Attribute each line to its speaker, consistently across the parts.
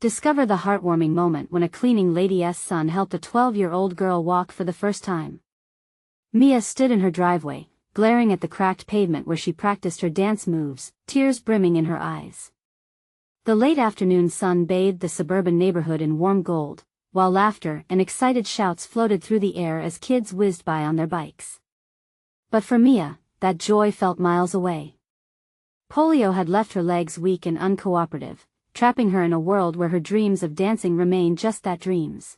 Speaker 1: Discover the heartwarming moment when a cleaning lady's son helped a 12-year-old girl walk for the first time. Mia stood in her driveway, glaring at the cracked pavement where she practiced her dance moves, tears brimming in her eyes. The late afternoon sun bathed the suburban neighborhood in warm gold, while laughter and excited shouts floated through the air as kids whizzed by on their bikes. But for Mia, that joy felt miles away. Polio had left her legs weak and uncooperative, trapping her in a world where her dreams of dancing remained just that, dreams.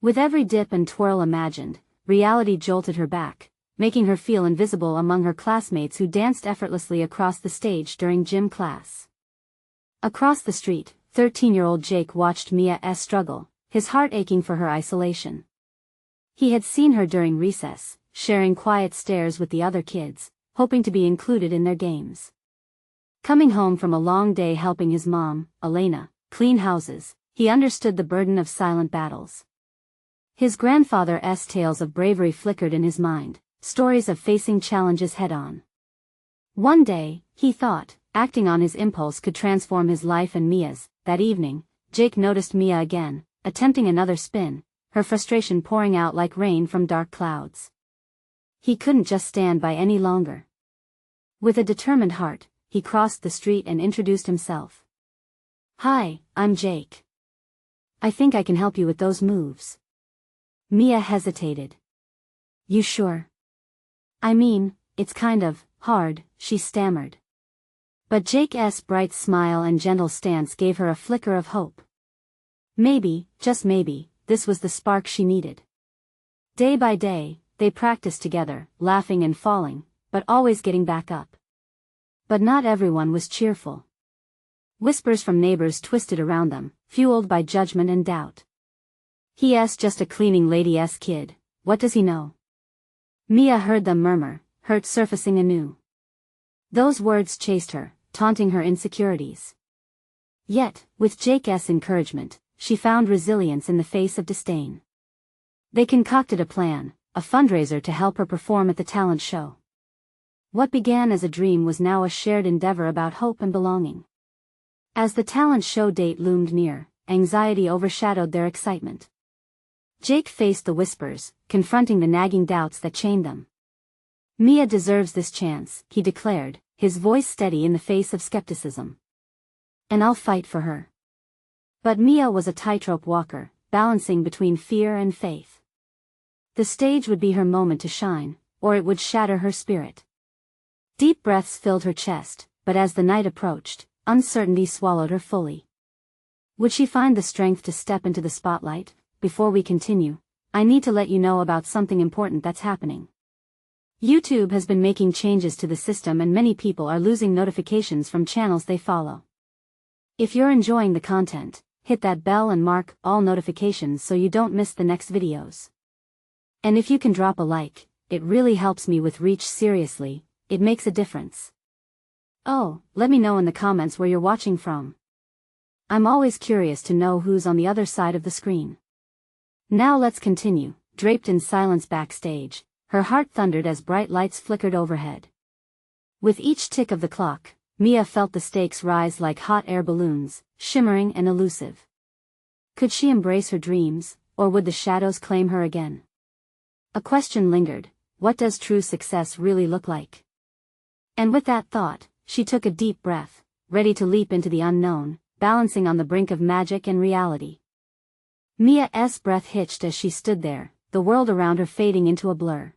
Speaker 1: With every dip and twirl imagined, reality jolted her back, making her feel invisible among her classmates who danced effortlessly across the stage during gym class. Across the street, 13-year-old Jake watched Mia's struggle, his heart aching for her isolation. He had seen her during recess, sharing quiet stares with the other kids, hoping to be included in their games. Coming home from a long day helping his mom, Elena, clean houses, he understood the burden of silent battles. His grandfather's tales of bravery flickered in his mind, stories of facing challenges head-on. One day, he thought, acting on his impulse could transform his life and Mia's. That evening, Jake noticed Mia again, attempting another spin, her frustration pouring out like rain from dark clouds. He couldn't just stand by any longer. With a determined heart, he crossed the street and introduced himself. "Hi, I'm Jake. I think I can help you with those moves." Mia hesitated. "You sure? I mean, it's kind of hard," she stammered. But Jake's bright smile and gentle stance gave her a flicker of hope. Maybe, just maybe, this was the spark she needed. Day by day, they practiced together, laughing and falling, but always getting back up. But not everyone was cheerful. Whispers from neighbors twisted around them, fueled by judgment and doubt. "He's just a cleaning lady's kid, what does he know?" Mia heard them murmur, hurt surfacing anew. Those words chased her, taunting her insecurities. Yet, with Jake's encouragement, she found resilience in the face of disdain. They concocted a plan, a fundraiser to help her perform at the talent show. What began as a dream was now a shared endeavor about hope and belonging. As the talent show date loomed near, anxiety overshadowed their excitement. Jake faced the whispers, confronting the nagging doubts that chained them. "Mia deserves this chance," he declared, his voice steady in the face of skepticism. "And I'll fight for her." But Mia was a tightrope walker, balancing between fear and faith. The stage would be her moment to shine, or it would shatter her spirit. Deep breaths filled her chest, but as the night approached, uncertainty swallowed her fully. Would she find the strength to step into the spotlight? Before we continue, I need to let you know about something important that's happening. YouTube has been making changes to the system and many people are losing notifications from channels they follow. If you're enjoying the content, hit that bell and mark all notifications so you don't miss the next videos. And if you can drop a like, it really helps me with reach. Seriously, it makes a difference. Oh, let me know in the comments where you're watching from. I'm always curious to know who's on the other side of the screen. Now let's continue. Draped in silence backstage, her heart thundered as bright lights flickered overhead. With each tick of the clock, Mia felt the stakes rise like hot air balloons, shimmering and elusive. Could she embrace her dreams, or would the shadows claim her again? A question lingered: what does true success really look like? And with that thought, she took a deep breath, ready to leap into the unknown, balancing on the brink of magic and reality. Mia's breath hitched as she stood there, the world around her fading into a blur.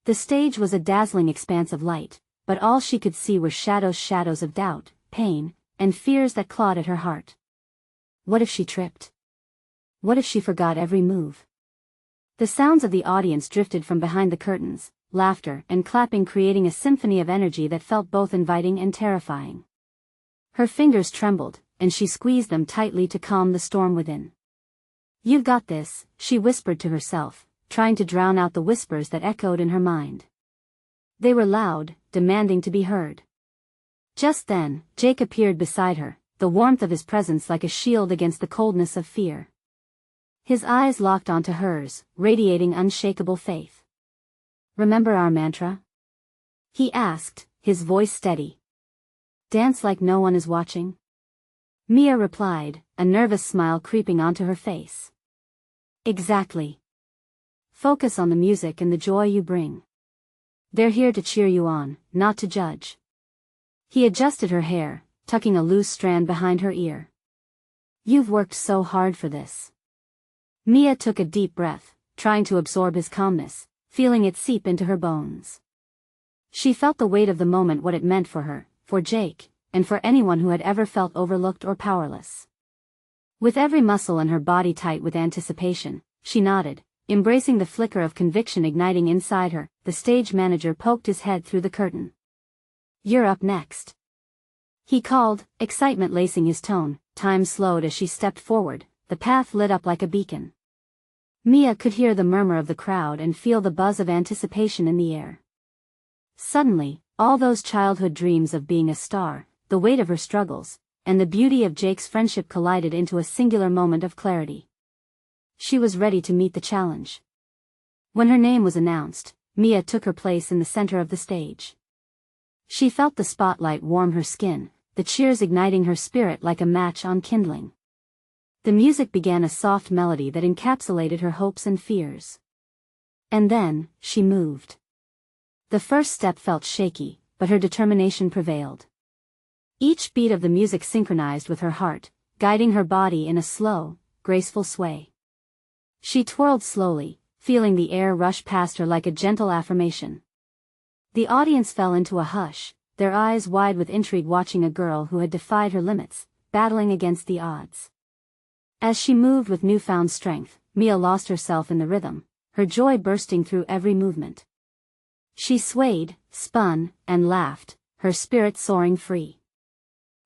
Speaker 1: The stage was a dazzling expanse of light, but all she could see were shadows of doubt, pain, and fears that clawed at her heart. What if she tripped? What if she forgot every move? The sounds of the audience drifted from behind the curtains, laughter and clapping creating a symphony of energy that felt both inviting and terrifying. Her fingers trembled, and she squeezed them tightly to calm the storm within. "You've got this," she whispered to herself, trying to drown out the whispers that echoed in her mind. They were loud, demanding to be heard. Just then, Jake appeared beside her, the warmth of his presence like a shield against the coldness of fear. His eyes locked onto hers, radiating unshakable faith. "Remember our mantra?" he asked, his voice steady. "Dance like no one is watching." Mia replied, a nervous smile creeping onto her face. Exactly. Focus on the music and the joy you bring. They're here to cheer you on, not to judge. He adjusted her hair, tucking a loose strand behind her ear. You've worked so hard for this. Mia took a deep breath, trying to absorb his calmness, feeling it seep into her bones. She felt the weight of the moment, what it meant for her, for Jake, and for anyone who had ever felt overlooked or powerless. With every muscle in her body tight with anticipation, she nodded, embracing the flicker of conviction igniting inside her. The stage manager poked his head through the curtain. You're up next. He called, excitement lacing his tone. Time slowed as she stepped forward, the path lit up like a beacon. Mia could hear the murmur of the crowd and feel the buzz of anticipation in the air. Suddenly, all those childhood dreams of being a star, the weight of her struggles, and the beauty of Jake's friendship collided into a singular moment of clarity. She was ready to meet the challenge. When her name was announced, Mia took her place in the center of the stage. She felt the spotlight warm her skin, the cheers igniting her spirit like a match on kindling. The music began a soft melody that encapsulated her hopes and fears. And then, she moved. The first step felt shaky, but her determination prevailed. Each beat of the music synchronized with her heart, guiding her body in a slow, graceful sway. She twirled slowly, feeling the air rush past her like a gentle affirmation. The audience fell into a hush, their eyes wide with intrigue watching a girl who had defied her limits, battling against the odds. As she moved with newfound strength, Mia lost herself in the rhythm, her joy bursting through every movement. She swayed, spun, and laughed, her spirit soaring free.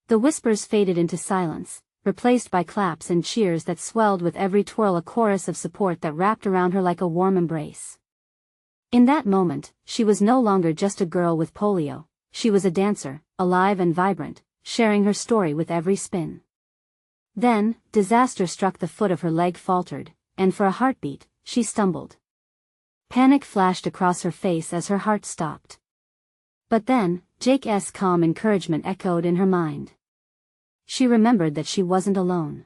Speaker 1: The whispers faded into silence, replaced by claps and cheers that swelled with every twirl, a chorus of support that wrapped around her like a warm embrace. In that moment, she was no longer just a girl with polio, she was a dancer, alive and vibrant, sharing her story with every spin. Then, disaster struck. The foot of her leg faltered, and for a heartbeat, she stumbled. Panic flashed across her face as her heart stopped. But then, Jake's calm encouragement echoed in her mind. She remembered that she wasn't alone.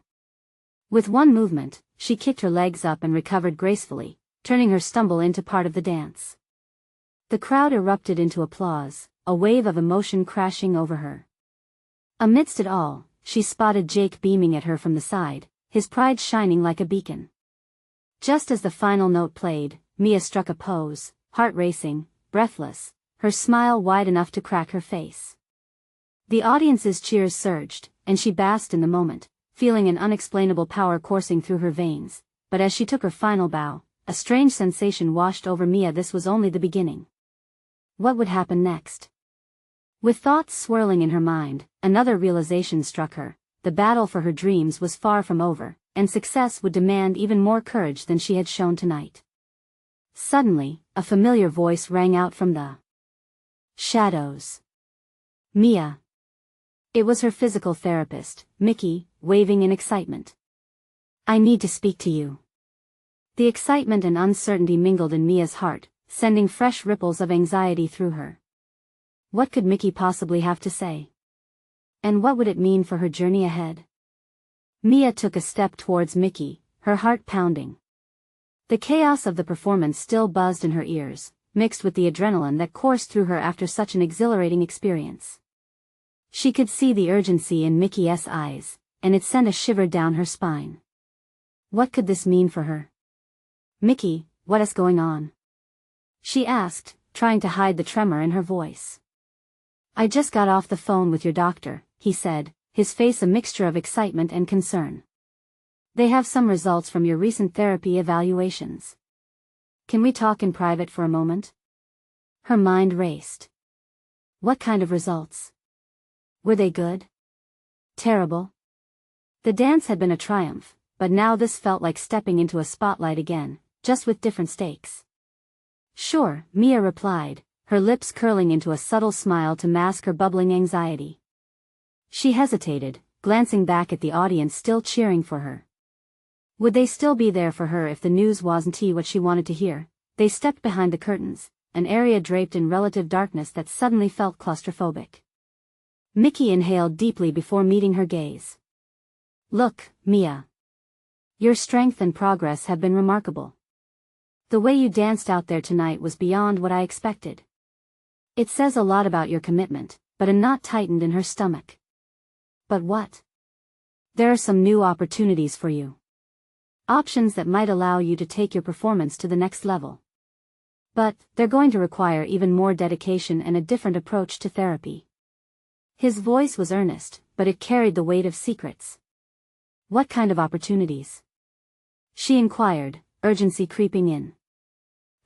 Speaker 1: With one movement, she kicked her legs up and recovered gracefully, turning her stumble into part of the dance. The crowd erupted into applause, a wave of emotion crashing over her. Amidst it all, she spotted Jake beaming at her from the side, his pride shining like a beacon. Just as the final note played, Mia struck a pose, heart racing, breathless, her smile wide enough to crack her face. The audience's cheers surged, and she basked in the moment, feeling an unexplainable power coursing through her veins. But as she took her final bow, a strange sensation washed over Mia. This was only the beginning. What would happen next? With thoughts swirling in her mind, another realization struck her. The battle for her dreams was far from over, and success would demand even more courage than she had shown tonight. Suddenly, a familiar voice rang out from the shadows. Mia. It was her physical therapist, Mickey, waving in excitement. I need to speak to you. The excitement and uncertainty mingled in Mia's heart, sending fresh ripples of anxiety through her. What could Mickey possibly have to say? And what would it mean for her journey ahead? Mia took a step towards Mickey, her heart pounding. The chaos of the performance still buzzed in her ears, mixed with the adrenaline that coursed through her after such an exhilarating experience. She could see the urgency in Mickey's eyes, and it sent a shiver down her spine. What could this mean for her? Mickey, what is going on? She asked, trying to hide the tremor in her voice. I just got off the phone with your doctor, he said, his face a mixture of excitement and concern. They have some results from your recent therapy evaluations. Can we talk in private for a moment? Her mind raced. What kind of results? Were they good? Terrible? The dance had been a triumph, but now this felt like stepping into a spotlight again, just with different stakes. Sure, Mia replied, her lips curling into a subtle smile to mask her bubbling anxiety. She hesitated, glancing back at the audience still cheering for her. Would they still be there for her if the news wasn't what she wanted to hear? They stepped behind the curtains, an area draped in relative darkness that suddenly felt claustrophobic. Mickey inhaled deeply before meeting her gaze. Look, Mia. Your strength and progress have been remarkable. The way you danced out there tonight was beyond what I expected. It says a lot about your commitment, but a knot tightened in her stomach. But what? There are some new opportunities for you. Options that might allow you to take your performance to the next level. But they're going to require even more dedication and a different approach to therapy. His voice was earnest, but it carried the weight of secrets. What kind of opportunities? She inquired, urgency creeping in.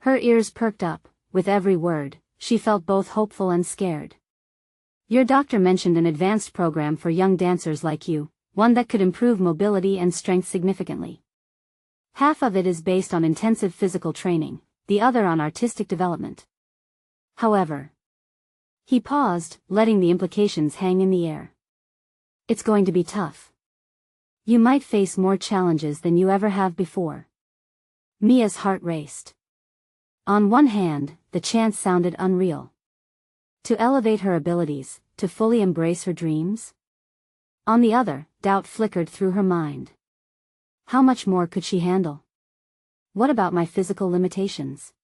Speaker 1: Her ears perked up. With every word, she felt both hopeful and scared. Your doctor mentioned an advanced program for young dancers like you, one that could improve mobility and strength significantly. Half of it is based on intensive physical training, the other on artistic development. However, he paused, letting the implications hang in the air. It's going to be tough. You might face more challenges than you ever have before. Mia's heart raced. On one hand, the chance sounded unreal. To elevate her abilities, to fully embrace her dreams? On the other, doubt flickered through her mind. How much more could she handle? What about my physical limitations?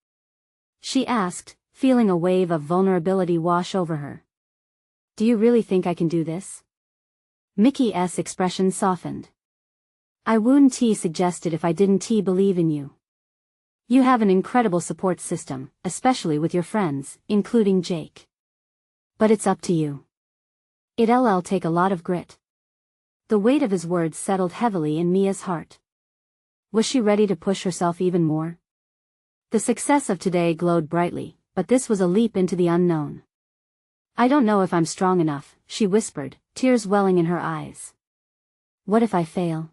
Speaker 1: She asked, feeling a wave of vulnerability wash over her. Do you really think I can do this? Mickey's expression softened. I wouldn't suggested if I didn't believe in you. You have an incredible support system, especially with your friends, including Jake. But it's up to you. It'll take a lot of grit. The weight of his words settled heavily in Mia's heart. Was she ready to push herself even more? The success of today glowed brightly, but this was a leap into the unknown. I don't know if I'm strong enough, she whispered, tears welling in her eyes. What if I fail?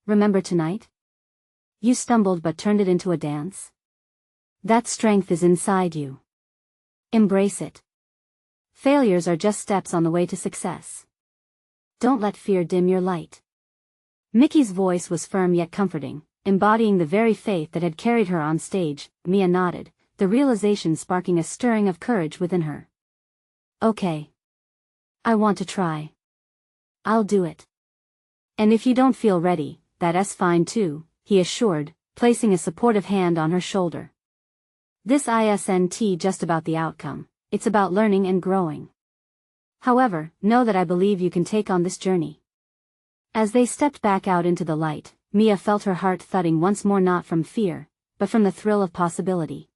Speaker 1: Remember tonight? You stumbled but turned it into a dance. That strength is inside you. Embrace it. Failures are just steps on the way to success. Don't let fear dim your light. Mickey's voice was firm yet comforting, embodying the very faith that had carried her on stage. Mia nodded, the realization sparking a stirring of courage within her. Okay. I want to try. I'll do it. And if you don't feel ready, that's fine too, he assured, placing a supportive hand on her shoulder. This isn't just about the outcome, it's about learning and growing. However, know that I believe you can take on this journey. As they stepped back out into the light, Mia felt her heart thudding once more, not from fear, but from the thrill of possibility.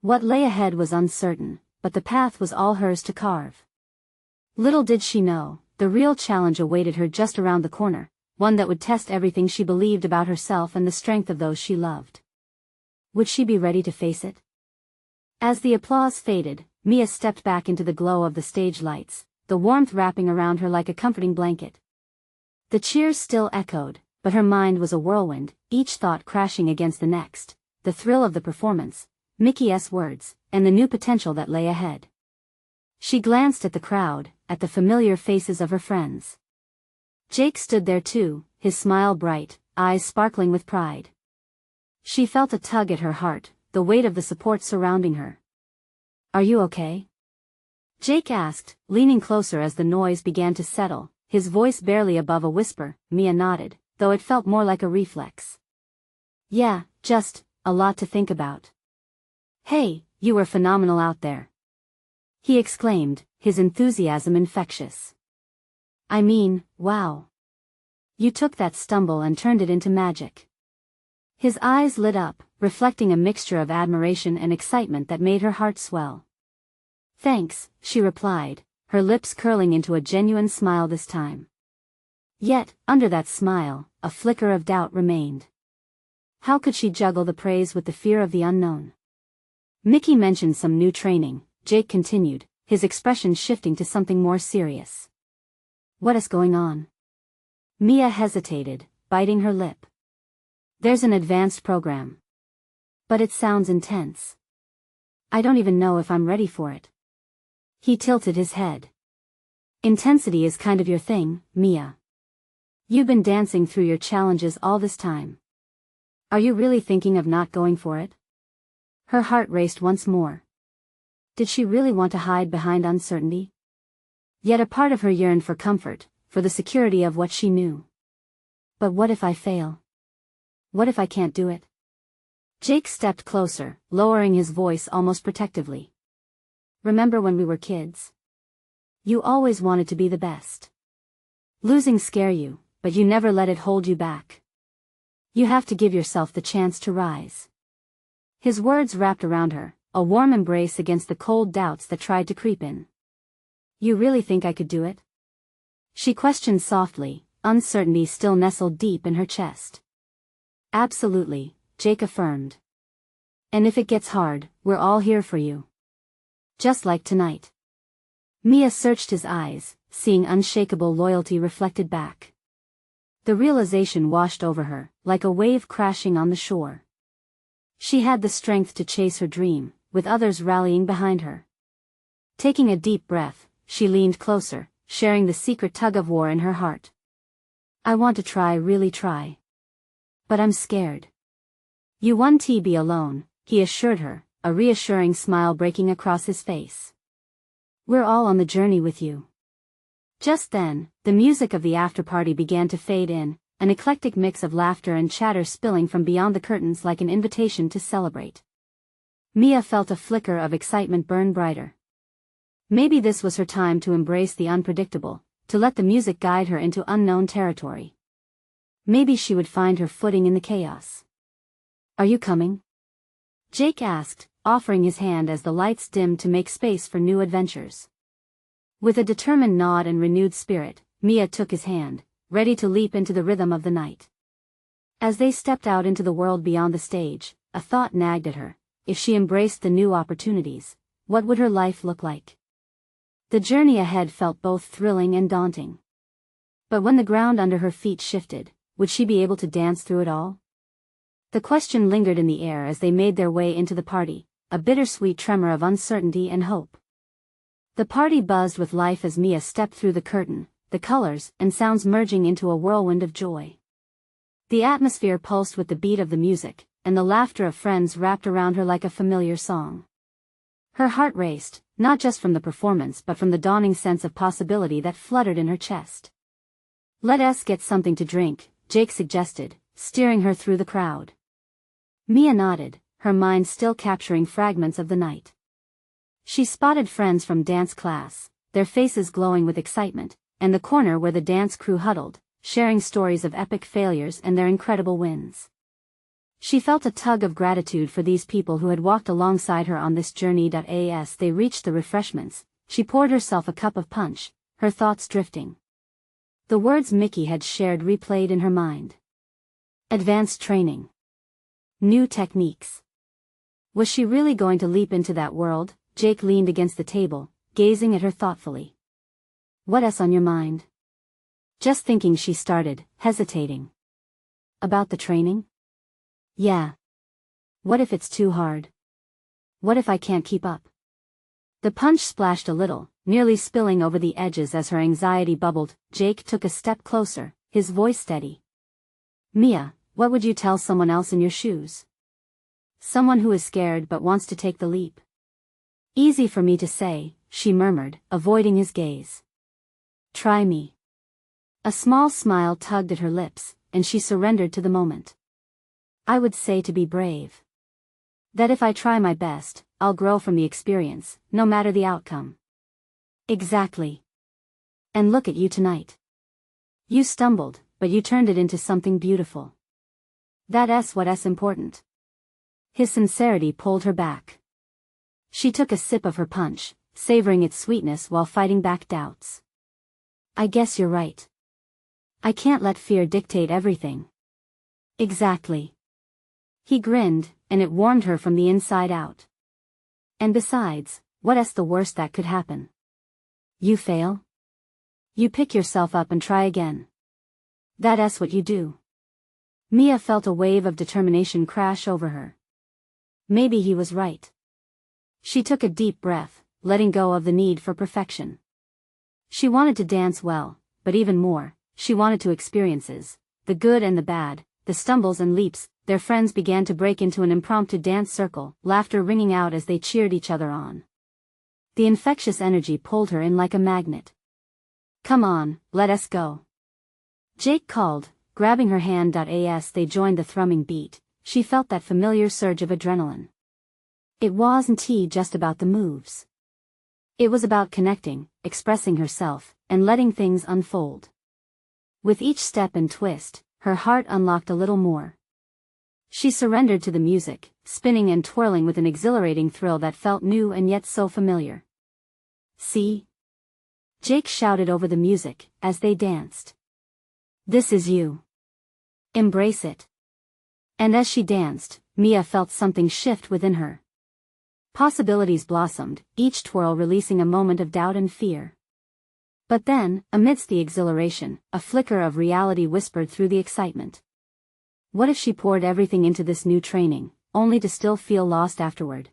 Speaker 1: What lay ahead was uncertain, but the path was all hers to carve. Little did she know, the real challenge awaited her just around the corner, one that would test everything she believed about herself and the strength of those she loved. Would she be ready to face it? As the applause faded, Mia stepped back into the glow of the stage lights, the warmth wrapping around her like a comforting blanket. The cheers still echoed, but her mind was a whirlwind, each thought crashing against the next, the thrill of the performance, Mickey's words, and the new potential that lay ahead. She glanced at the crowd, at the familiar faces of her friends. Jake stood there too, his smile bright, eyes sparkling with pride. She felt a tug at her heart, the weight of the support surrounding her. Are you okay? Jake asked, leaning closer as the noise began to settle, his voice barely above a whisper. Mia nodded, though it felt more like a reflex. Yeah, just a lot to think about. Hey, you were phenomenal out there. He exclaimed, his enthusiasm infectious. I mean, wow. You took that stumble and turned it into magic. His eyes lit up, reflecting a mixture of admiration and excitement that made her heart swell. Thanks, she replied, her lips curling into a genuine smile this time. Yet, under that smile, a flicker of doubt remained. How could she juggle the praise with the fear of the unknown? Mickey mentioned some new training, Jake continued, his expression shifting to something more serious. What is going on? Mia hesitated, biting her lip. There's an advanced program. But it sounds intense. I don't even know if I'm ready for it. He tilted his head. Intensity is kind of your thing, Mia. You've been dancing through your challenges all this time. Are you really thinking of not going for it? Her heart raced once more. Did she really want to hide behind uncertainty? Yet a part of her yearned for comfort, for the security of what she knew. But what if I fail? What if I can't do it? Jake stepped closer, lowering his voice almost protectively. Remember when we were kids? You always wanted to be the best. Losing scare you, but you never let it hold you back. You have to give yourself the chance to rise. His words wrapped around her, a warm embrace against the cold doubts that tried to creep in. You really think I could do it? She questioned softly, uncertainty still nestled deep in her chest. Absolutely, Jake affirmed. And if it gets hard, we're all here for you. Just like tonight. Mia searched his eyes, seeing unshakable loyalty reflected back. The realization washed over her, like a wave crashing on the shore. She had the strength to chase her dream, with others rallying behind her. Taking a deep breath, she leaned closer, sharing the secret tug-of-war in her heart. I want to try, really try. But I'm scared. You won't be alone, he assured her, a reassuring smile breaking across his face. We're all on the journey with you. Just then, the music of the after-party began to fade in, an eclectic mix of laughter and chatter spilling from beyond the curtains like an invitation to celebrate. Mia felt a flicker of excitement burn brighter. Maybe this was her time to embrace the unpredictable, to let the music guide her into unknown territory. Maybe she would find her footing in the chaos. Are you coming? Jake asked, offering his hand as the lights dimmed to make space for new adventures. With a determined nod and renewed spirit, Mia took his hand, ready to leap into the rhythm of the night. As they stepped out into the world beyond the stage, a thought nagged at her. If she embraced the new opportunities, what would her life look like? The journey ahead felt both thrilling and daunting. But when the ground under her feet shifted, would she be able to dance through it all? The question lingered in the air as they made their way into the party, a bittersweet tremor of uncertainty and hope. The party buzzed with life as Mia stepped through the curtain, the colors and sounds merging into a whirlwind of joy. The atmosphere pulsed with the beat of the music, and the laughter of friends wrapped around her like a familiar song. Her heart raced, not just from the performance but from the dawning sense of possibility that fluttered in her chest. Let us get something to drink, Jake suggested, steering her through the crowd. Mia nodded, her mind still capturing fragments of the night. She spotted friends from dance class, their faces glowing with excitement, and the corner where the dance crew huddled, sharing stories of epic failures and their incredible wins. She felt a tug of gratitude for these people who had walked alongside her on this journey. As they reached the refreshments, she poured herself a cup of punch, her thoughts drifting. The words Mickey had shared replayed in her mind. Advanced training. New techniques. Was she really going to leap into that world? Jake leaned against the table, gazing at her thoughtfully. What's on your mind? Just thinking, she started, hesitating. About the training? Yeah. What if it's too hard? What if I can't keep up? The punch splashed a little, nearly spilling over the edges as her anxiety bubbled. Jake took a step closer, his voice steady. Mia, what would you tell someone else in your shoes? Someone who is scared but wants to take the leap. Easy for me to say, she murmured, avoiding his gaze. Try me. A small smile tugged at her lips, and she surrendered to the moment. I would say to be brave. That if I try my best, I'll grow from the experience, no matter the outcome. Exactly. And look at you tonight. You stumbled, but you turned it into something beautiful. That's what's important. His sincerity pulled her back. She took a sip of her punch, savoring its sweetness while fighting back doubts. I guess you're right. I can't let fear dictate everything. Exactly. He grinned, and it warmed her from the inside out. And besides, what's the worst that could happen? You fail? You pick yourself up and try again. That's what you do. Mia felt a wave of determination crash over her. Maybe he was right. She took a deep breath, letting go of the need for perfection. She wanted to dance well, but even more, she wanted to experiences, the good and the bad, the stumbles and leaps. Their friends began to break into an impromptu dance circle, laughter ringing out as they cheered each other on. The infectious energy pulled her in like a magnet. Come on, let us go. Jake called, grabbing her hand. As they joined the thrumming beat, she felt that familiar surge of adrenaline. It wasn't just about the moves. It was about connecting, expressing herself, and letting things unfold. With each step and twist, her heart unlocked a little more. She surrendered to the music, spinning and twirling with an exhilarating thrill that felt new and yet so familiar. "See?" Jake shouted over the music, as they danced. "This is you. Embrace it." And as she danced, Mia felt something shift within her. Possibilities blossomed, each twirl releasing a moment of doubt and fear. But then, amidst the exhilaration, a flicker of reality whispered through the excitement. What if she poured everything into this new training, only to still feel lost afterward?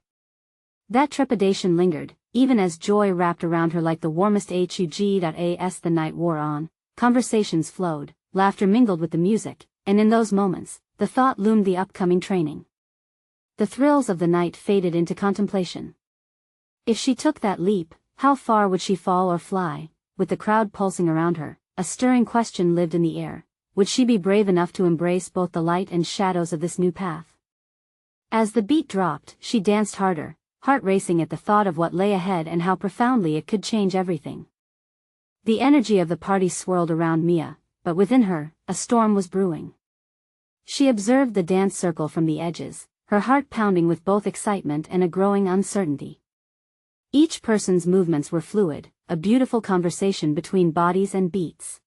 Speaker 1: That trepidation lingered, even as joy wrapped around her like the warmest hug. As the night wore on, conversations flowed, laughter mingled with the music, and in those moments, the thought loomed: the upcoming training. The thrills of the night faded into contemplation. If she took that leap, how far would she fall or fly? With the crowd pulsing around her, a stirring question lived in the air: would she be brave enough to embrace both the light and shadows of this new path? As the beat dropped, she danced harder, heart racing at the thought of what lay ahead and how profoundly it could change everything. The energy of the party swirled around Mia, but within her, a storm was brewing. She observed the dance circle from the edges, her heart pounding with both excitement and a growing uncertainty. Each person's movements were fluid, a beautiful conversation between bodies and beats.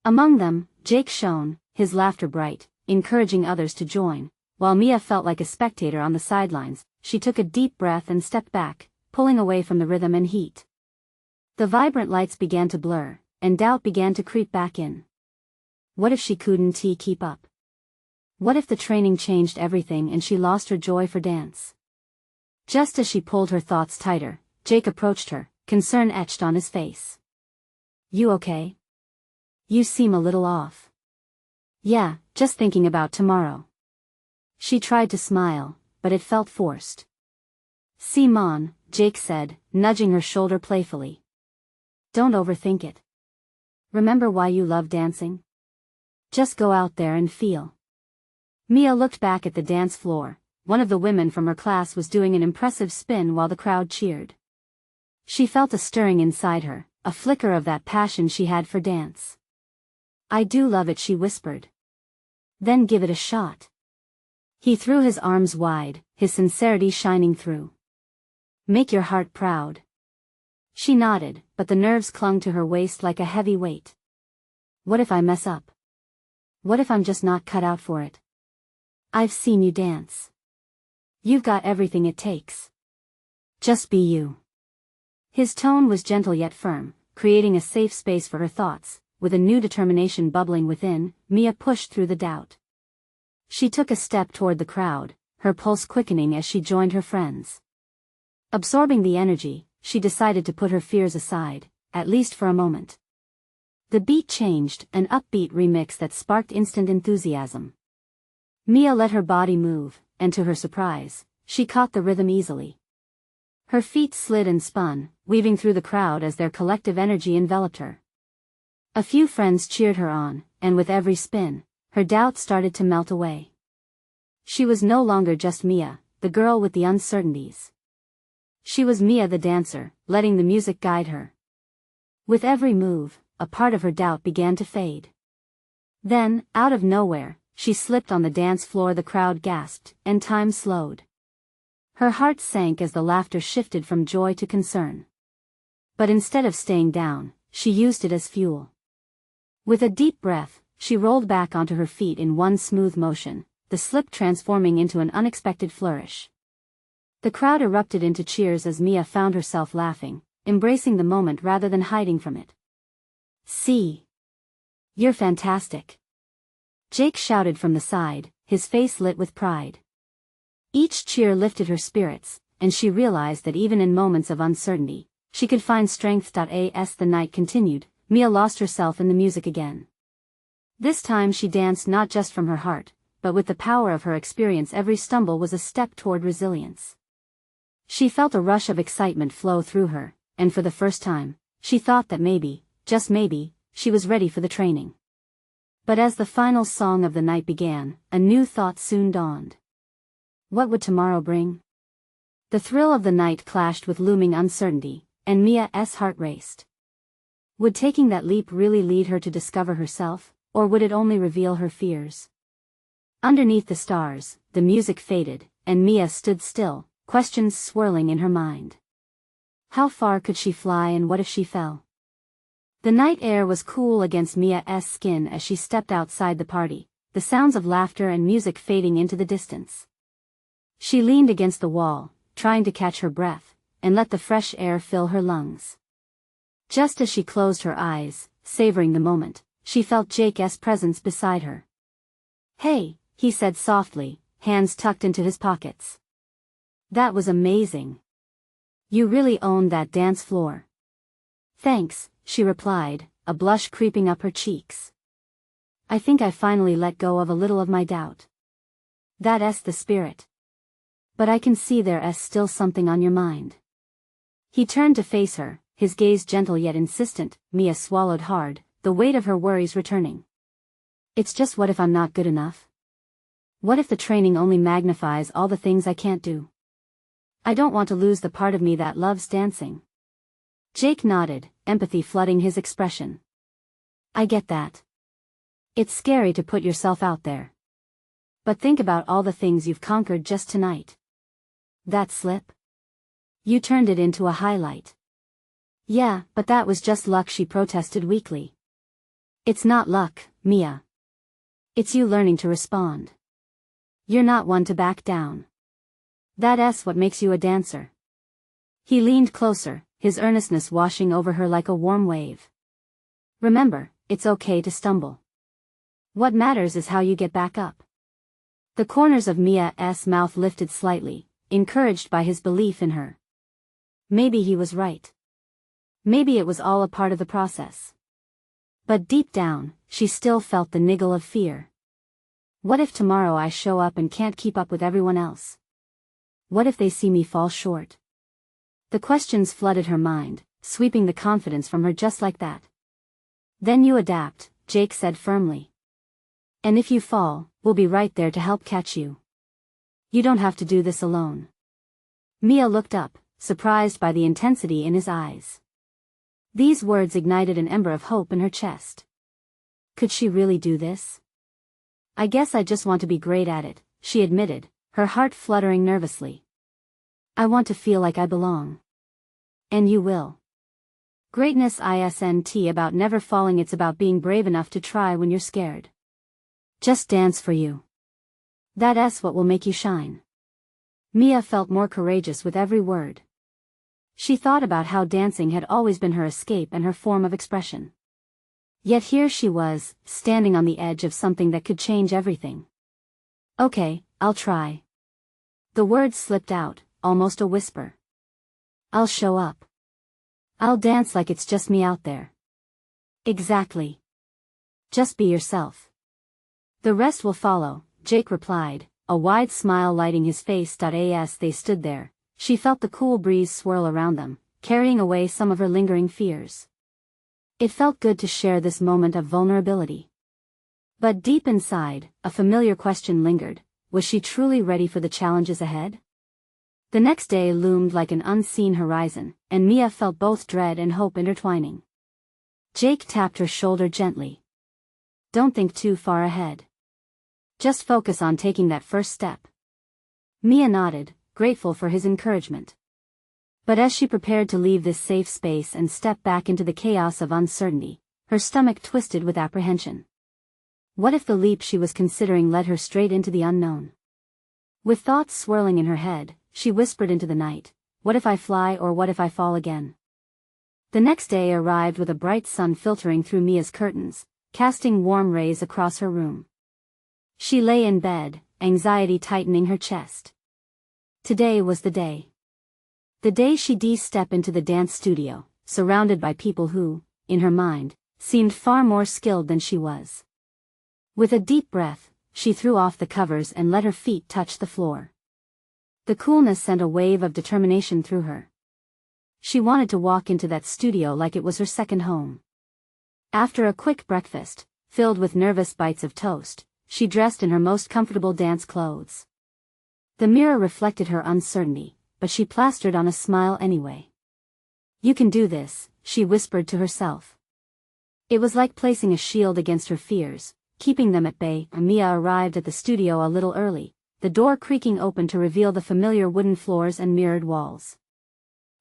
Speaker 1: Among them, Jake shone, his laughter bright, encouraging others to join, while Mia felt like a spectator on the sidelines. She took a deep breath and stepped back, pulling away from the rhythm and heat. The vibrant lights began to blur, and doubt began to creep back in. What if she couldn't keep up? What if the training changed everything and she lost her joy for dance? Just as she pulled her thoughts tighter, Jake approached her, concern etched on his face. "You okay? You seem a little off." "Yeah, just thinking about tomorrow." She tried to smile, but it felt forced. "Simon," Jake said, nudging her shoulder playfully. "Don't overthink it. Remember why you love dancing? Just go out there and feel." Mia looked back at the dance floor. One of the women from her class was doing an impressive spin while the crowd cheered. She felt a stirring inside her, a flicker of that passion she had for dance. "I do love it," she whispered. "Then give it a shot." He threw his arms wide, his sincerity shining through. "Make your heart proud." She nodded, but the nerves clung to her waist like a heavy weight. "What if I mess up? What if I'm just not cut out for it? I've seen you dance. You've got everything it takes. Just be you." His tone was gentle yet firm, creating a safe space for her thoughts. With a new determination bubbling within, Mia pushed through the doubt. She took a step toward the crowd, her pulse quickening as she joined her friends. Absorbing the energy, she decided to put her fears aside, at least for a moment. The beat changed, an upbeat remix that sparked instant enthusiasm. Mia let her body move, and to her surprise, she caught the rhythm easily. Her feet slid and spun, weaving through the crowd as their collective energy enveloped her. A few friends cheered her on, and with every spin, her doubts started to melt away. She was no longer just Mia, the girl with the uncertainties. She was Mia the dancer, letting the music guide her. With every move, a part of her doubt began to fade. Then, out of nowhere, she slipped on the dance floor. The crowd gasped, and time slowed. Her heart sank as the laughter shifted from joy to concern. But instead of staying down, she used it as fuel. With a deep breath, she rolled back onto her feet in one smooth motion, the slip transforming into an unexpected flourish. The crowd erupted into cheers as Mia found herself laughing, embracing the moment rather than hiding from it. "See? You're fantastic!" Jake shouted from the side, his face lit with pride. Each cheer lifted her spirits, and she realized that even in moments of uncertainty, she could find strength. As the night continued, Mia lost herself in the music again. This time she danced not just from her heart, but with the power of her experience. Every stumble was a step toward resilience. She felt a rush of excitement flow through her, and for the first time, she thought that maybe, just maybe, she was ready for the training. But as the final song of the night began, a new thought soon dawned. What would tomorrow bring? The thrill of the night clashed with looming uncertainty, and Mia's heart raced. Would taking that leap really lead her to discover herself, or would it only reveal her fears? Underneath the stars, the music faded, and Mia stood still, questions swirling in her mind. How far could she fly, and what if she fell? The night air was cool against Mia's skin as she stepped outside the party, the sounds of laughter and music fading into the distance. She leaned against the wall, trying to catch her breath, and let the fresh air fill her lungs. Just as she closed her eyes, savoring the moment, she felt Jake's presence beside her. "Hey," he said softly, hands tucked into his pockets. "That was amazing. You really owned that dance floor." "Thanks," she replied, a blush creeping up her cheeks. "I think I finally let go of a little of my doubt. That's the spirit. But I can see there's still something on your mind." He turned to face her, his gaze gentle yet insistent. Mia swallowed hard, the weight of her worries returning. "It's just, what if I'm not good enough? What if the training only magnifies all the things I can't do? I don't want to lose the part of me that loves dancing." Jake nodded, empathy flooding his expression. "I get that. It's scary to put yourself out there. But think about all the things you've conquered just tonight. That slip? You turned it into a highlight." "Yeah, but that was just luck," she protested weakly. "It's not luck, Mia. It's you learning to respond. You're not one to back down. That's what makes you a dancer." He leaned closer, his earnestness washing over her like a warm wave. "Remember, it's okay to stumble. What matters is how you get back up." The corners of Mia's mouth lifted slightly, encouraged by his belief in her. Maybe he was right. Maybe it was all a part of the process. But deep down, she still felt the niggle of fear. What if tomorrow I show up and can't keep up with everyone else? What if they see me fall short? The questions flooded her mind, sweeping the confidence from her just like that. "Then you adapt," Jake said firmly. "And if you fall, we'll be right there to help catch you. You don't have to do this alone." Mia looked up, surprised by the intensity in his eyes. These words ignited an ember of hope in her chest. Could she really do this? "I guess I just want to be great at it," she admitted, her heart fluttering nervously. "I want to feel like I belong." "And you will. Greatness isn't about never falling, it's about being brave enough to try when you're scared. Just dance for you. That's what will make you shine." Mia felt more courageous with every word. She thought about how dancing had always been her escape and her form of expression. Yet here she was, standing on the edge of something that could change everything. "Okay, I'll try." The words slipped out, almost a whisper. "I'll show up. I'll dance like it's just me out there." "Exactly. Just be yourself. The rest will follow," Jake replied, a wide smile lighting his face. As they stood there, she felt the cool breeze swirl around them, carrying away some of her lingering fears. It felt good to share this moment of vulnerability. But deep inside, a familiar question lingered: was she truly ready for the challenges ahead? The next day loomed like an unseen horizon, and Mia felt both dread and hope intertwining. Jake tapped her shoulder gently. "Don't think too far ahead. Just focus on taking that first step." Mia nodded, grateful for his encouragement. But as she prepared to leave this safe space and step back into the chaos of uncertainty, her stomach twisted with apprehension. What if the leap she was considering led her straight into the unknown? With thoughts swirling in her head, she whispered into the night, "What if I fly, or what if I fall again?" The next day arrived with a bright sun filtering through Mia's curtains, casting warm rays across her room. She lay in bed, anxiety tightening her chest. Today was the day. The day she'd step into the dance studio, surrounded by people who, in her mind, seemed far more skilled than she was. With a deep breath, she threw off the covers and let her feet touch the floor. The coolness sent a wave of determination through her. She wanted to walk into that studio like it was her second home. After a quick breakfast, filled with nervous bites of toast, she dressed in her most comfortable dance clothes. The mirror reflected her uncertainty, but she plastered on a smile anyway. "You can do this," she whispered to herself. It was like placing a shield against her fears, keeping them at bay. Mia arrived at the studio a little early, the door creaking open to reveal the familiar wooden floors and mirrored walls.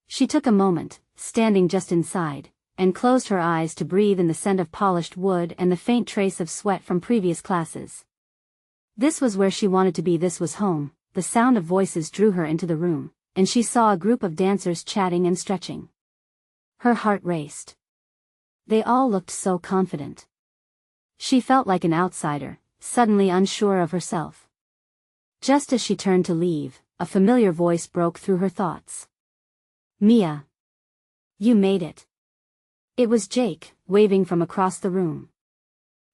Speaker 1: She took a moment, standing just inside, and closed her eyes to breathe in the scent of polished wood and the faint trace of sweat from previous classes. This was where she wanted to be. This was home. The sound of voices drew her into the room, and she saw a group of dancers chatting and stretching. Her heart raced. They all looked so confident. She felt like an outsider, suddenly unsure of herself. Just as she turned to leave, a familiar voice broke through her thoughts. "Mia. You made it." It was Jake, waving from across the room.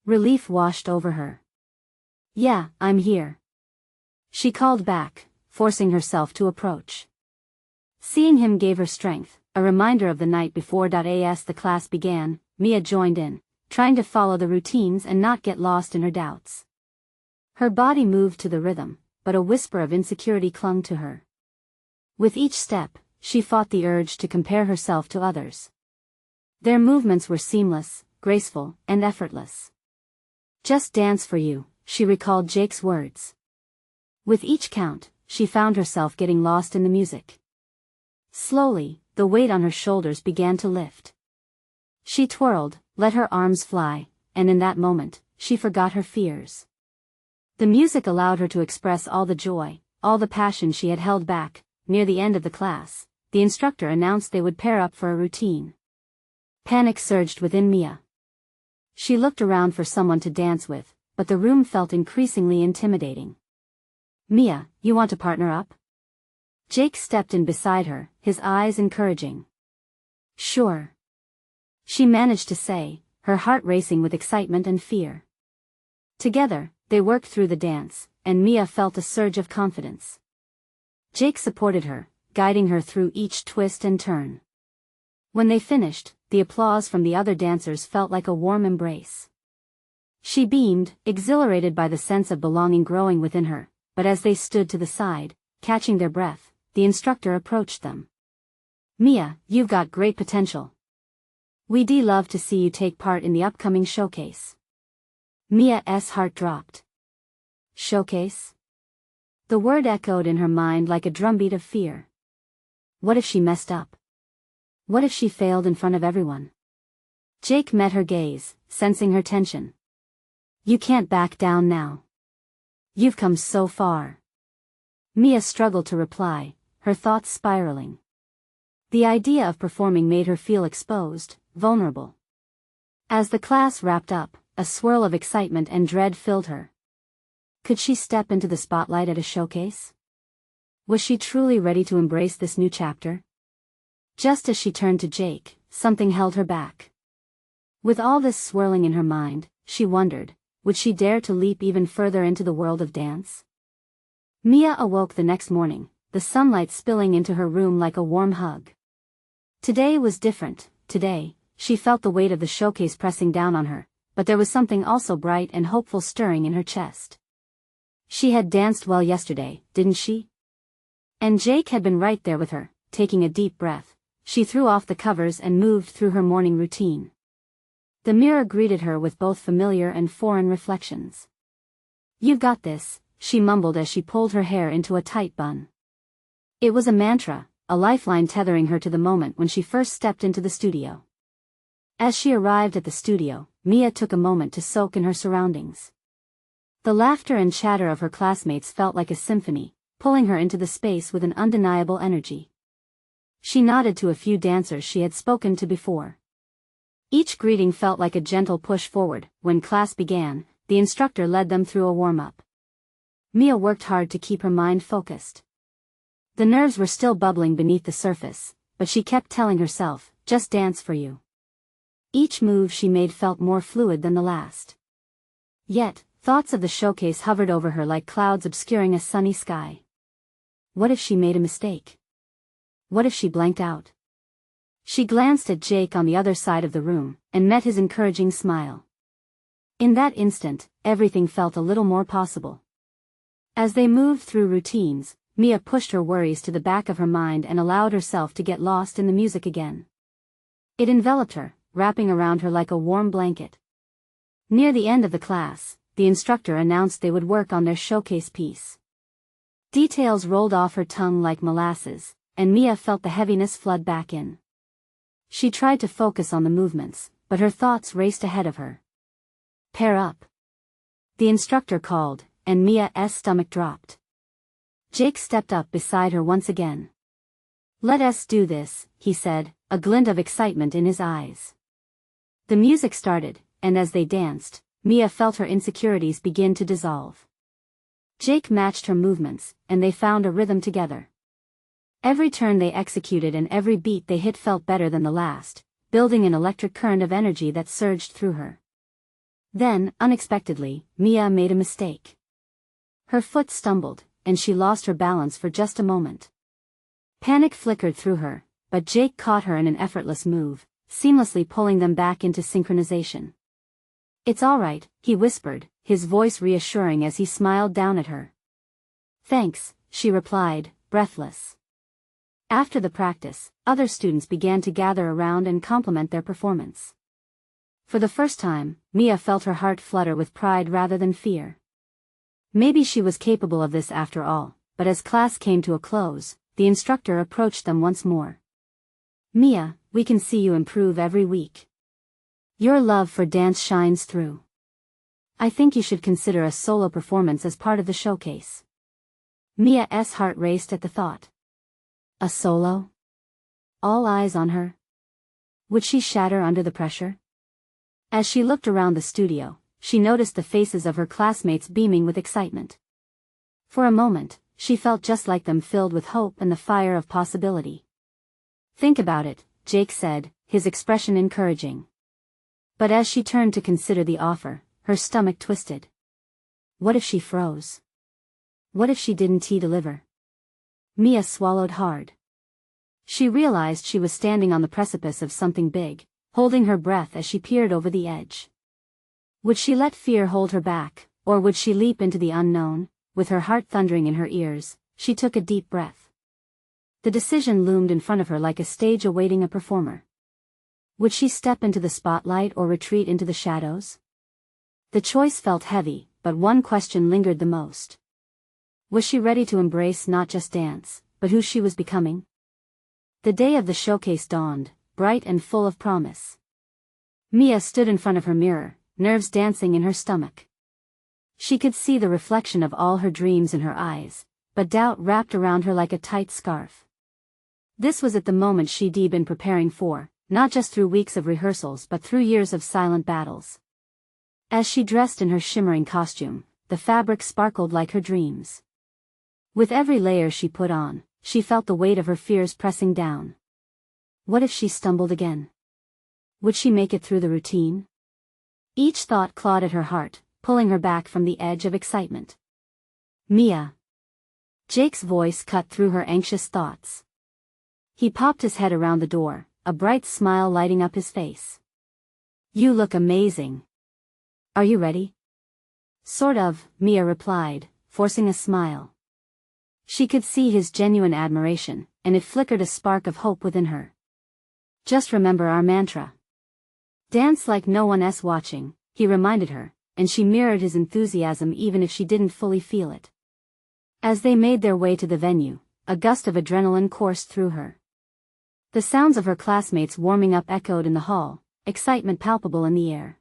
Speaker 1: Relief washed over her. "Yeah, I'm here," she called back, forcing herself to approach. Seeing him gave her strength, a reminder of the night before. As the class began, Mia joined in, trying to follow the routines and not get lost in her doubts. Her body moved to the rhythm, but a whisper of insecurity clung to her. With each step, she fought the urge to compare herself to others. Their movements were seamless, graceful, and effortless. "Just dance for you," she recalled Jake's words. With each count, she found herself getting lost in the music. Slowly, the weight on her shoulders began to lift. She twirled, let her arms fly, and in that moment, she forgot her fears. The music allowed her to express all the joy, all the passion she had held back. Near the end of the class, the instructor announced they would pair up for a routine. Panic surged within Mia. She looked around for someone to dance with, but the room felt increasingly intimidating. "Mia, you want to partner up?" Jake stepped in beside her, his eyes encouraging. "Sure," she managed to say, her heart racing with excitement and fear. Together, they worked through the dance, and Mia felt a surge of confidence. Jake supported her, guiding her through each twist and turn. When they finished, the applause from the other dancers felt like a warm embrace. She beamed, exhilarated by the sense of belonging growing within her, but as they stood to the side, catching their breath, the instructor approached them. "Mia, you've got great potential. We'd love to see you take part in the upcoming showcase." Mia's heart dropped. Showcase? The word echoed in her mind like a drumbeat of fear. What if she messed up? What if she failed in front of everyone? Jake met her gaze, sensing her tension. "You can't back down now. You've come so far." Mia struggled to reply, her thoughts spiraling. The idea of performing made her feel exposed, vulnerable. As the class wrapped up, a swirl of excitement and dread filled her. Could she step into the spotlight at a showcase? Was she truly ready to embrace this new chapter? Just as she turned to Jake, something held her back. With all this swirling in her mind, she wondered, would she dare to leap even further into the world of dance? Mia awoke the next morning, the sunlight spilling into her room like a warm hug. Today was different. Today, she felt the weight of the showcase pressing down on her, but there was something also bright and hopeful stirring in her chest. She had danced well yesterday, didn't she? And Jake had been right there with her. Taking a deep breath, she threw off the covers and moved through her morning routine. The mirror greeted her with both familiar and foreign reflections. "You've got this," she mumbled as she pulled her hair into a tight bun. It was a mantra, a lifeline tethering her to the moment when she first stepped into the studio. As she arrived at the studio, Mia took a moment to soak in her surroundings. The laughter and chatter of her classmates felt like a symphony, pulling her into the space with an undeniable energy. She nodded to a few dancers she had spoken to before. Each greeting felt like a gentle push forward. When class began, the instructor led them through a warm-up. Mia worked hard to keep her mind focused. The nerves were still bubbling beneath the surface, but she kept telling herself, "Just dance for you." Each move she made felt more fluid than the last. Yet, thoughts of the showcase hovered over her like clouds obscuring a sunny sky. What if she made a mistake? What if she blanked out? She glanced at Jake on the other side of the room, and met his encouraging smile. In that instant, everything felt a little more possible. As they moved through routines, Mia pushed her worries to the back of her mind and allowed herself to get lost in the music again. It enveloped her, wrapping around her like a warm blanket. Near the end of the class, the instructor announced they would work on their showcase piece. Details rolled off her tongue like molasses, and Mia felt the heaviness flood back in. She tried to focus on the movements, but her thoughts raced ahead of her. Pair up. The instructor called, and Mia's stomach dropped. Jake stepped up beside her once again. Let us do this, he said, a glint of excitement in his eyes. The music started, and as they danced, Mia felt her insecurities begin to dissolve. Jake matched her movements, and they found a rhythm together. Every turn they executed and every beat they hit felt better than the last, building an electric current of energy that surged through her. Then, unexpectedly, Mia made a mistake. Her foot stumbled, and she lost her balance for just a moment. Panic flickered through her, but Jake caught her in an effortless move, seamlessly pulling them back into synchronization. It's all right, he whispered, his voice reassuring as he smiled down at her. Thanks, she replied, breathless. After the practice, other students began to gather around and compliment their performance. For the first time, Mia felt her heart flutter with pride rather than fear. Maybe she was capable of this after all, but as class came to a close, the instructor approached them once more. Mia, we can see you improve every week. Your love for dance shines through. I think you should consider a solo performance as part of the showcase. Mia's heart raced at the thought. A solo? All eyes on her. Would she shatter under the pressure? As she looked around the studio, she noticed the faces of her classmates beaming with excitement. For a moment, she felt just like them, filled with hope and the fire of possibility. Think about it, Jake said, his expression encouraging. But as she turned to consider the offer, her stomach twisted. What if she froze? What if she didn't deliver? Mia swallowed hard. She realized she was standing on the precipice of something big, holding her breath as she peered over the edge. Would she let fear hold her back, or would she leap into the unknown? With her heart thundering in her ears, she took a deep breath. The decision loomed in front of her like a stage awaiting a performer. Would she step into the spotlight or retreat into the shadows? The choice felt heavy, but one question lingered the most. Was she ready to embrace not just dance, but who she was becoming? The day of the showcase dawned, bright and full of promise. Mia stood in front of her mirror, nerves dancing in her stomach. She could see the reflection of all her dreams in her eyes, but doubt wrapped around her like a tight scarf. This was at the moment she'd been preparing for, not just through weeks of rehearsals but through years of silent battles. As she dressed in her shimmering costume, the fabric sparkled like her dreams. With every layer she put on, she felt the weight of her fears pressing down. What if she stumbled again? Would she make it through the routine? Each thought clawed at her heart, pulling her back from the edge of excitement. Mia. Jake's voice cut through her anxious thoughts. He popped his head around the door, a bright smile lighting up his face. You look amazing. Are you ready? Sort of, Mia replied, forcing a smile. She could see his genuine admiration, and it flickered a spark of hope within her. Just remember our mantra. Dance like no one else watching, he reminded her, and she mirrored his enthusiasm even if she didn't fully feel it. As they made their way to the venue, a gust of adrenaline coursed through her. The sounds of her classmates warming up echoed in the hall, excitement palpable in the air.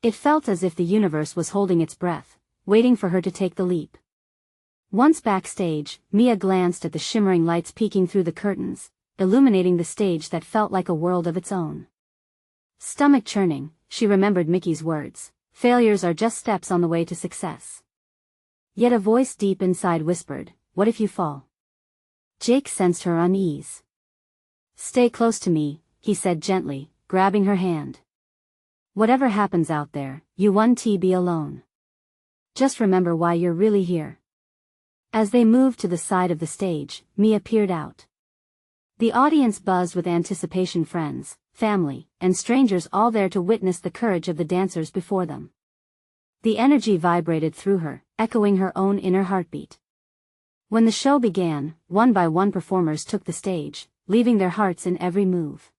Speaker 1: It felt as if the universe was holding its breath, waiting for her to take the leap. Once backstage, Mia glanced at the shimmering lights peeking through the curtains, illuminating the stage that felt like a world of its own. Stomach churning, she remembered Mickey's words, failures are just steps on the way to success. Yet a voice deep inside whispered, what if you fall? Jake sensed her unease. Stay close to me, he said gently, grabbing her hand. Whatever happens out there, you won't be alone. Just remember why you're really here. As they moved to the side of the stage, Mia peered out. The audience buzzed with anticipation, friends, family, and strangers all there to witness the courage of the dancers before them. The energy vibrated through her, echoing her own inner heartbeat. When the show began, one by one performers took the stage, leaving their hearts in every move.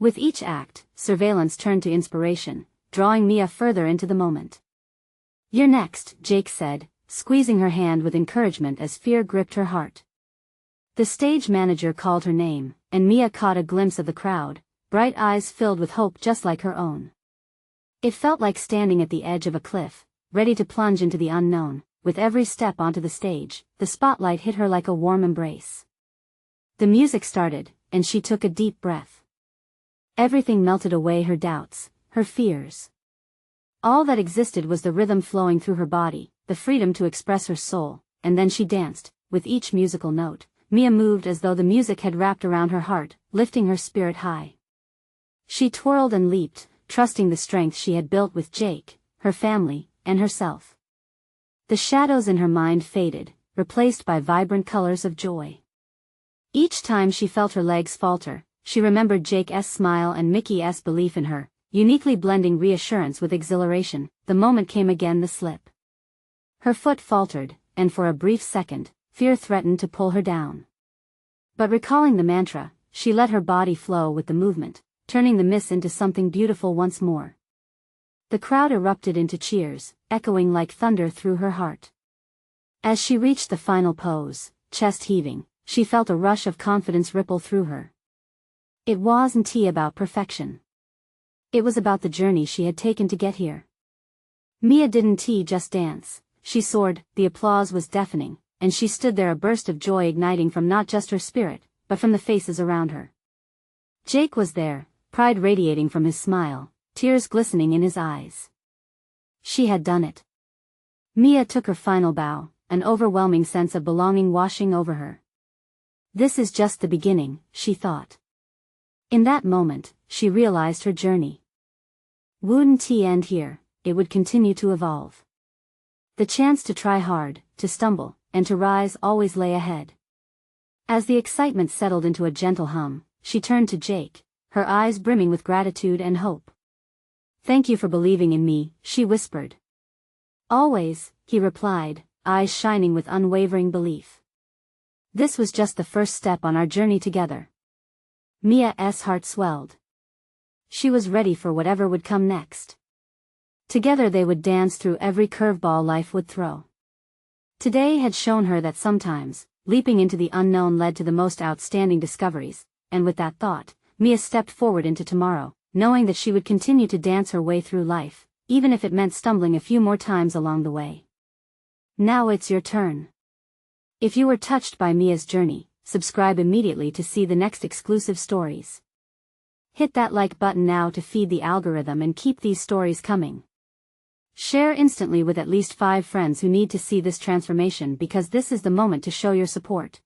Speaker 1: With each act, surveillance turned to inspiration, drawing Mia further into the moment. "You're next," Jake said, squeezing her hand with encouragement as fear gripped her heart. The stage manager called her name, and Mia caught a glimpse of the crowd, bright eyes filled with hope just like her own. It felt like standing at the edge of a cliff, ready to plunge into the unknown. With every step onto the stage, the spotlight hit her like a warm embrace. The music started, and she took a deep breath. Everything melted away, her doubts, her fears. All that existed was the rhythm flowing through her body, the freedom to express her soul, and then she danced. With each musical note, Mia moved as though the music had wrapped around her heart, lifting her spirit high. She twirled and leaped, trusting the strength she had built with Jake, her family, and herself. The shadows in her mind faded, replaced by vibrant colors of joy. Each time she felt her legs falter, she remembered Jake's smile and Mickey's belief in her, uniquely blending reassurance with exhilaration. The moment came again, the slip. Her foot faltered, and for a brief second, fear threatened to pull her down. But recalling the mantra, she let her body flow with the movement, turning the miss into something beautiful once more. The crowd erupted into cheers, echoing like thunder through her heart. As she reached the final pose, chest heaving, she felt a rush of confidence ripple through her. It wasn't about perfection. It was about the journey she had taken to get here. Mia didn't just dance, she soared. The applause was deafening, and she stood there, a burst of joy igniting from not just her spirit, but from the faces around her. Jake was there, pride radiating from his smile, tears glistening in his eyes. She had done it. Mia took her final bow, an overwhelming sense of belonging washing over her. This is just the beginning, she thought. In that moment, she realized her journey wouldn't end here, it would continue to evolve. The chance to try hard, to stumble, and to rise always lay ahead. As the excitement settled into a gentle hum, she turned to Jake, her eyes brimming with gratitude and hope. "Thank you for believing in me," she whispered. "Always," he replied, eyes shining with unwavering belief. This was just the first step on our journey together. Mia's heart swelled. She was ready for whatever would come next. Together they would dance through every curveball life would throw. Today had shown her that sometimes, leaping into the unknown led to the most outstanding discoveries, and with that thought, Mia stepped forward into tomorrow, knowing that she would continue to dance her way through life, even if it meant stumbling a few more times along the way. Now it's your turn. If you were touched by Mia's journey, subscribe immediately to see the next exclusive stories. Hit that like button now to feed the algorithm and keep these stories coming. Share instantly with at least 5 friends who need to see this transformation, because this is the moment to show your support.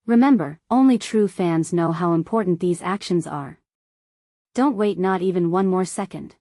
Speaker 1: Remember, only true fans know how important these actions are. Don't wait not even one more second.